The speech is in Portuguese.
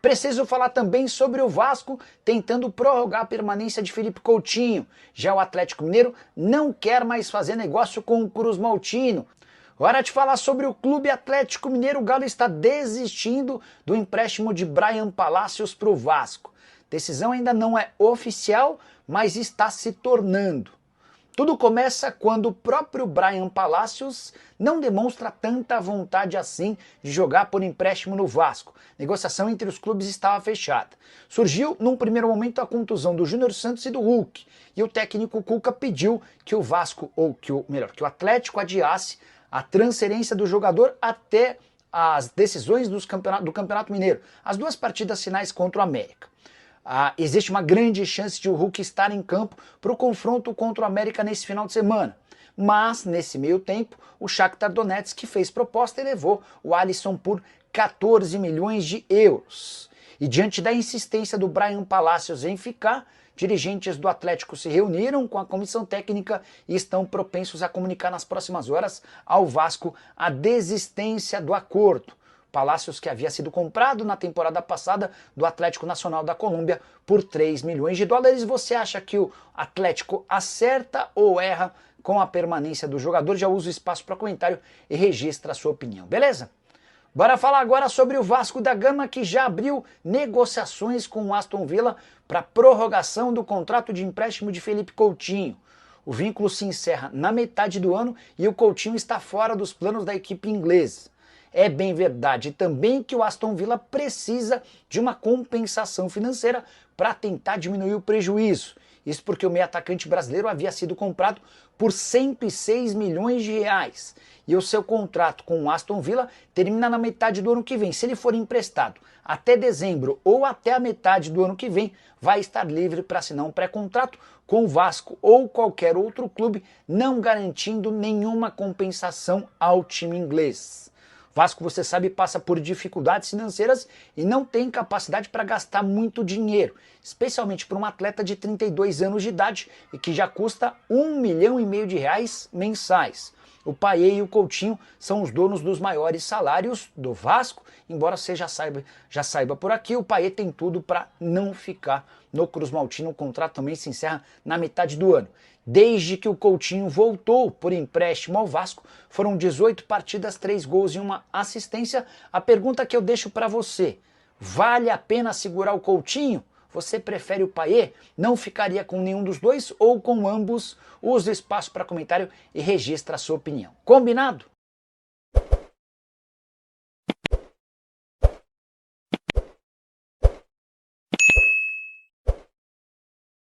Preciso falar também sobre o Vasco tentando prorrogar a permanência de Felipe Coutinho. Já o Atlético Mineiro não quer mais fazer negócio com o Cruz Maltino. Hora de falar sobre o Clube Atlético Mineiro. O Galo está desistindo do empréstimo de Bryan Palacios para o Vasco. Decisão ainda não é oficial, mas está se tornando. Tudo começa quando o próprio Bryan Palacios não demonstra tanta vontade assim de jogar por empréstimo no Vasco. A negociação entre os clubes estava fechada. Surgiu num primeiro momento a contusão do Júnior Santos e do Hulk, e o técnico Cuca pediu que o Vasco, que o Atlético adiasse a transferência do jogador até as decisões do Campeonato Mineiro, as duas partidas finais contra o América. Existe uma grande chance de o Hulk estar em campo para o confronto contra o América nesse final de semana. Mas, nesse meio tempo, o Shakhtar Donetsk fez proposta e levou o Alisson por 14 milhões de euros. E diante da insistência do Bryan Palacios em ficar, dirigentes do Atlético se reuniram com a comissão técnica e estão propensos a comunicar nas próximas horas ao Vasco a desistência do acordo. Palacios, que havia sido comprado na temporada passada do Atlético Nacional da Colômbia por 3 milhões de dólares. Você acha que o Atlético acerta ou erra com a permanência do jogador? Já usa o espaço para comentário e registra a sua opinião, beleza? Bora falar agora sobre o Vasco da Gama, que já abriu negociações com o Aston Villa para prorrogação do contrato de empréstimo de Felipe Coutinho. O vínculo se encerra na metade do ano e o Coutinho está fora dos planos da equipe inglesa. É bem verdade também que o Aston Villa precisa de uma compensação financeira para tentar diminuir o prejuízo. Isso porque o meio atacante brasileiro havia sido comprado por 106 milhões de reais. E o seu contrato com o Aston Villa termina na metade do ano que vem. Se ele for emprestado até dezembro ou até a metade do ano que vem, vai estar livre para assinar um pré-contrato com o Vasco ou qualquer outro clube, não garantindo nenhuma compensação ao time inglês. Vasco, você sabe, passa por dificuldades financeiras e não tem capacidade para gastar muito dinheiro, especialmente para um atleta de 32 anos de idade e que já custa 1,5 milhão de reais mensais. O Payet e o Coutinho são os donos dos maiores salários do Vasco, embora você já saiba por aqui, o Payet tem tudo para não ficar no Cruz Maltino. O contrato também se encerra na metade do ano. Desde que o Coutinho voltou por empréstimo ao Vasco, foram 18 partidas, 3 gols e 1 assistência. A pergunta que eu deixo para você: vale a pena segurar o Coutinho? Você prefere o Payet? Não ficaria com nenhum dos dois ou com ambos? Use o espaço para comentário e registra a sua opinião. Combinado?